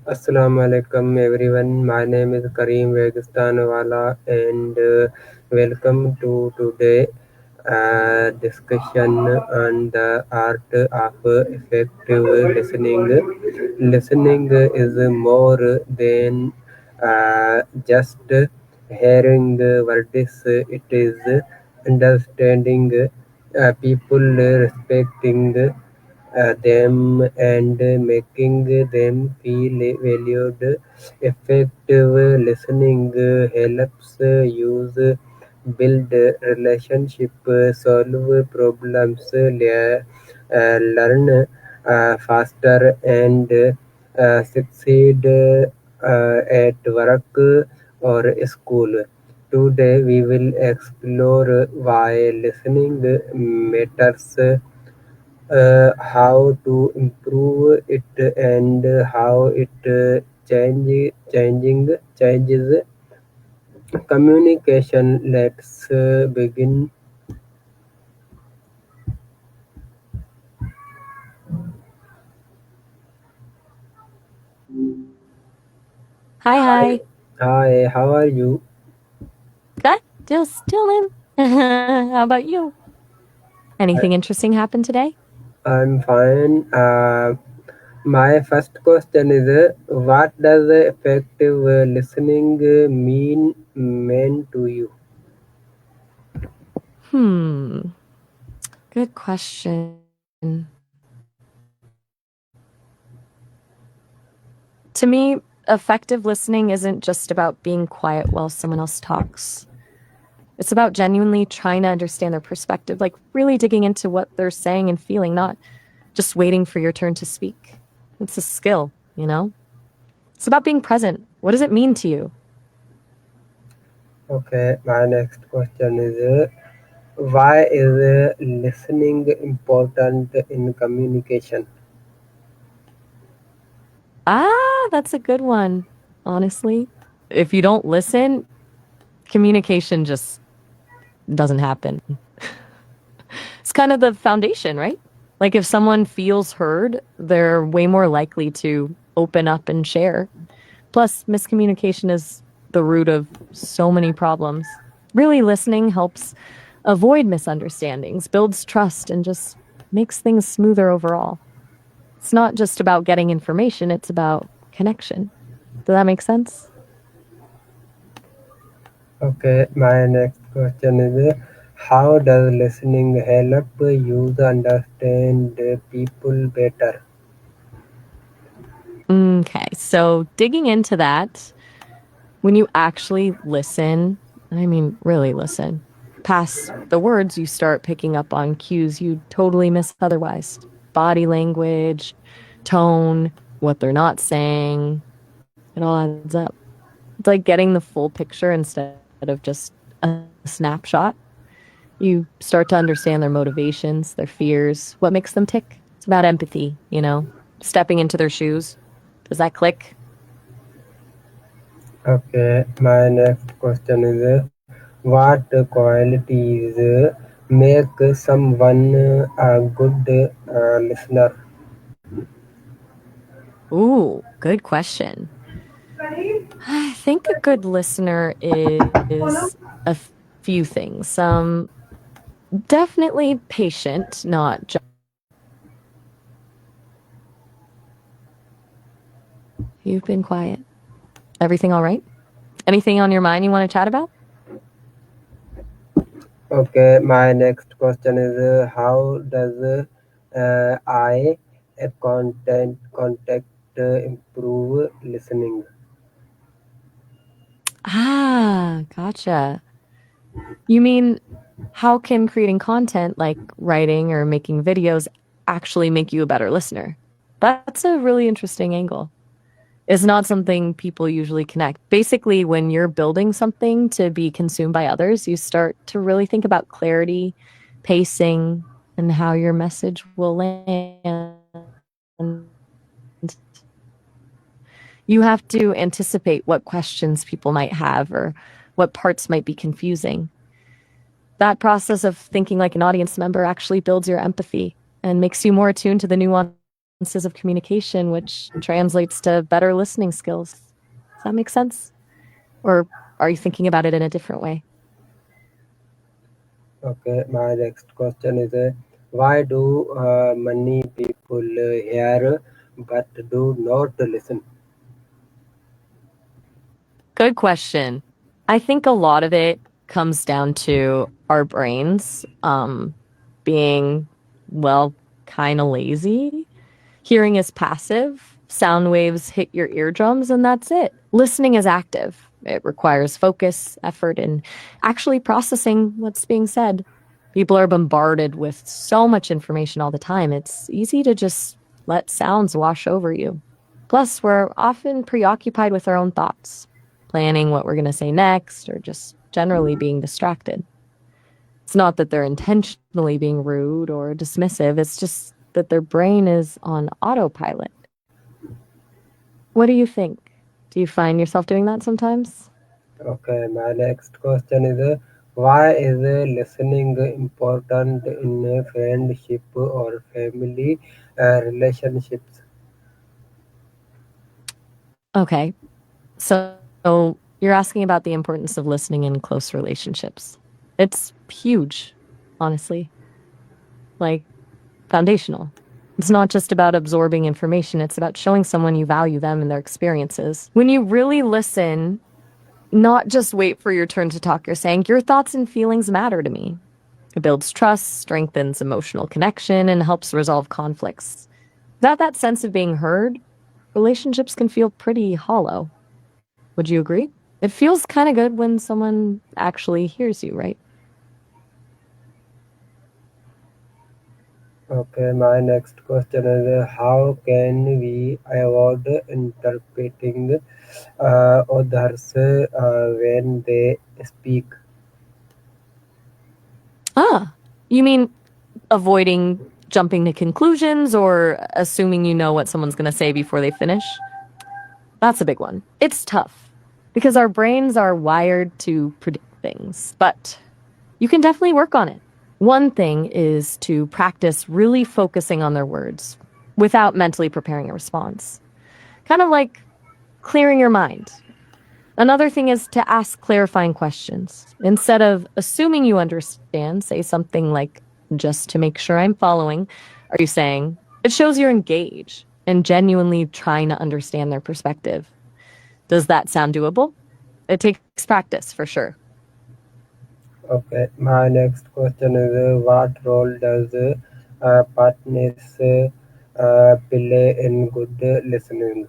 Assalamu alaikum everyone. My name is Kareem Registanwala and welcome to today discussion on the art of effective listening. Listening is more than just hearing words. It is understanding people, respecting them and making them feel valued. Effective listening helps use build relationship, solve problems, learn faster, and succeed at work or school. Today we will explore why listening matters, how to improve it, and how it changes communication. Let's begin. Hi, hi. Hi, how are you? Good. Just chilling. How about you? Anything interesting happened today? I'm fine. My first question is, what does effective listening mean to you? Hmm. Good question. To me, effective listening isn't just about being quiet while someone else talks. It's about genuinely trying to understand their perspective, like really digging into what they're saying and feeling, not just waiting for your turn to speak. It's a skill, you know? It's about being present. What does it mean to you? Okay, my next question is, why is listening important in communication? That's a good one, honestly. If you don't listen, communication just doesn't happen. It's kind of the foundation, right? Like if someone feels heard, they're way more likely to open up and share. Plus, miscommunication is the root of so many problems. Really listening helps avoid misunderstandings, builds trust, and just makes things smoother overall. It's not just about getting information, it's about connection. Does that make sense? Okay, my next question is, how does listening help you understand people better? Okay, so digging into that, when you actually listen, and I mean really listen, past the words, you start picking up on cues you totally miss otherwise. Body language, tone, what they're not saying, it all adds up. It's like getting the full picture instead of just a snapshot. You start to understand their motivations, their fears, what makes them tick. It's about empathy, stepping into their shoes. Does that click? Okay, my next question is, what qualities make someone a good listener? Ooh, good question. I think a good listener is a few things. Definitely patient, not just. You've been quiet. Everything all right? Anything on your mind you want to chat about? Okay, my next question is, how does eye contact improve listening? Gotcha. You mean how can creating content like writing or making videos actually make you a better listener? That's a really interesting angle. It's not something people usually connect. Basically, when you're building something to be consumed by others, you start to really think about clarity, pacing, and how your message will land. You have to anticipate what questions people might have or what parts might be confusing. That process of thinking like an audience member actually builds your empathy and makes you more attuned to the nuances of communication, which translates to better listening skills. Does that make sense? Or are you thinking about it in a different way? Okay, my next question is why do many people hear but do not listen? Good question. I think a lot of it comes down to our brains being, well, kind of lazy. Hearing is passive. Sound waves hit your eardrums, and that's it. Listening is active. It requires focus, effort, and actually processing what's being said. People are bombarded with so much information all the time. It's easy to just let sounds wash over you. Plus, we're often preoccupied with our own thoughts, planning what we're going to say next, or just generally being distracted. It's not that they're intentionally being rude or dismissive, it's just that their brain is on autopilot. What do you think? Do you find yourself doing that sometimes? Okay, my next question is why is listening important in a friendship or family relationships? Okay. So you're asking about the importance of listening in close relationships. It's huge, honestly. Like, foundational. It's not just about absorbing information, it's about showing someone you value them and their experiences. When you really listen, not just wait for your turn to talk, you're saying, your thoughts and feelings matter to me. It builds trust, strengthens emotional connection, and helps resolve conflicts. Without that sense of being heard, relationships can feel pretty hollow. Would you agree? It feels kind of good when someone actually hears you, right? Okay, my next question is how can we avoid interpreting others when they speak? Ah, you mean avoiding jumping to conclusions or assuming you know what someone's going to say before they finish? That's a big one. It's tough because our brains are wired to predict things, but you can definitely work on it. One thing is to practice really focusing on their words without mentally preparing a response. Kind of like clearing your mind. Another thing is to ask clarifying questions. Instead of assuming you understand, say something like, just to make sure I'm following. Are you saying? It shows you're engaged and genuinely trying to understand their perspective. Does that sound doable? It takes practice for sure. Okay, my next question is what role does partners play in good listening?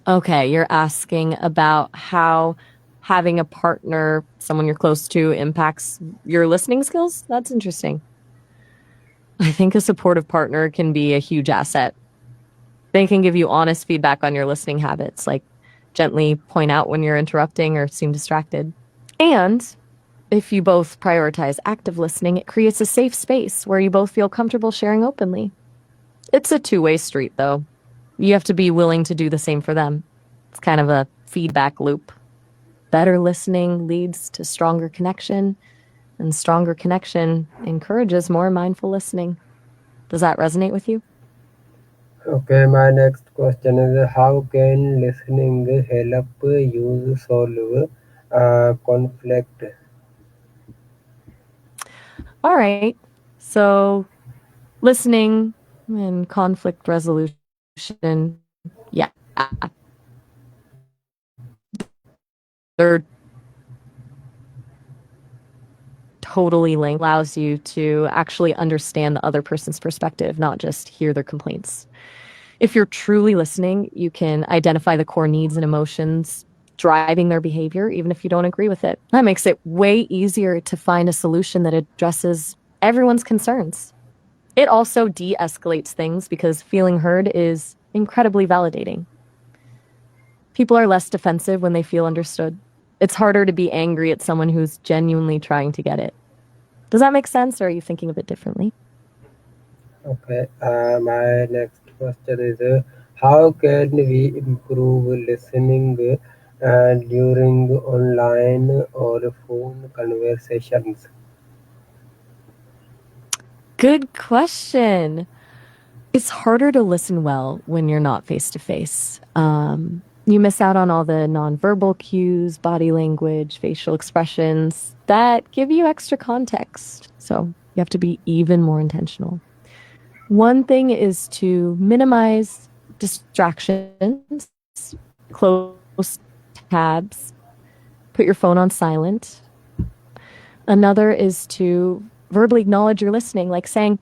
Okay, you're asking about how having a partner, someone you're close to, impacts your listening skills? That's interesting. I think a supportive partner can be a huge asset. They can give you honest feedback on your listening habits, like gently point out when you're interrupting or seem distracted. And if you both prioritize active listening, it creates a safe space where you both feel comfortable sharing openly. It's a two-way street, though. You have to be willing to do the same for them. It's kind of a feedback loop. Better listening leads to stronger connection, and stronger connection encourages more mindful listening. Does that resonate with you? Okay, my next question is how can listening help you solve conflict? All right. So, listening and conflict resolution, yeah, they're totally linked. Allows you to actually understand the other person's perspective, not just hear their complaints. If you're truly listening, you can identify the core needs and emotions driving their behavior, even if you don't agree with it. That makes it way easier to find a solution that addresses everyone's concerns. It also de escalates things because feeling heard is incredibly validating. People are less defensive when they feel understood. It's harder to be angry at someone who's genuinely trying to get it. Does that make sense, or are you thinking of it differently? Okay, my next question is how can we improve listening during online or phone conversations? Good question. It's harder to listen well when you're not face to face. You miss out on all the nonverbal cues, body language, facial expressions that give you extra context. So you have to be even more intentional. One thing is to minimize distractions, close tabs, put your phone on silent. Another is to verbally acknowledge you're listening, like saying,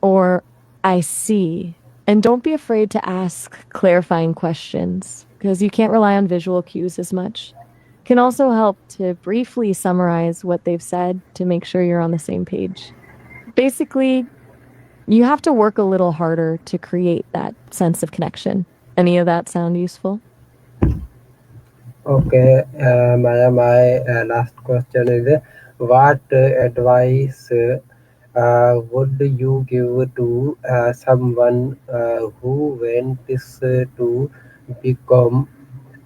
or I see. And don't be afraid to ask clarifying questions because you can't rely on visual cues as much. It can also help to briefly summarize what they've said to make sure you're on the same page. Basically, you have to work a little harder to create that sense of connection. Any of that sound useful? Okay, Maya, my last question is what advice would you give to someone who wants to become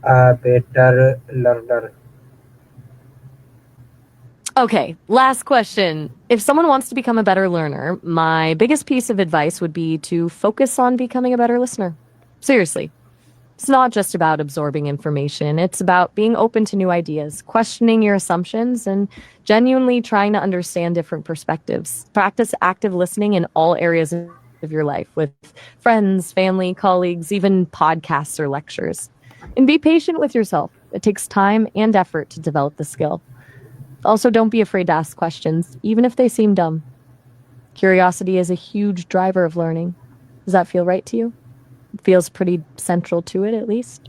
a better learner? Okay, last question. If someone wants to become a better learner, my biggest piece of advice would be to focus on becoming a better listener. Seriously. It's not just about absorbing information. It's about being open to new ideas, questioning your assumptions, and genuinely trying to understand different perspectives. Practice active listening in all areas of your life with friends, family, colleagues, even podcasts or lectures. And be patient with yourself. It takes time and effort to develop the skill. Also, don't be afraid to ask questions, even if they seem dumb. Curiosity is a huge driver of learning. Does that feel right to you? It feels pretty central to it, at least.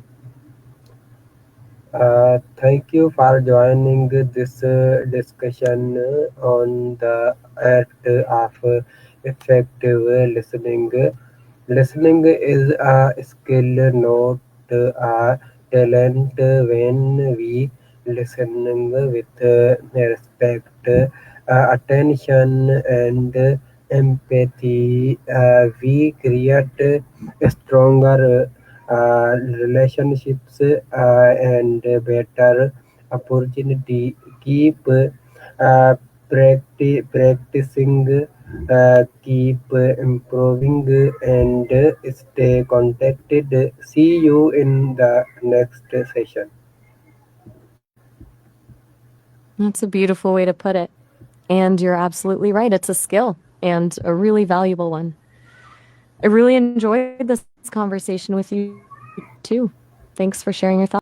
Thank you for joining this discussion on the art of effective listening. Listening is a skill, not a talent. When we listen with respect, attention, and empathy, we create stronger relationships and better opportunity. Keep practicing, keep improving, and stay contacted. See you in the next session. That's a beautiful way to put it. And you're absolutely right. It's a skill and a really valuable one. I really enjoyed this conversation with you too. Thanks for sharing your thoughts.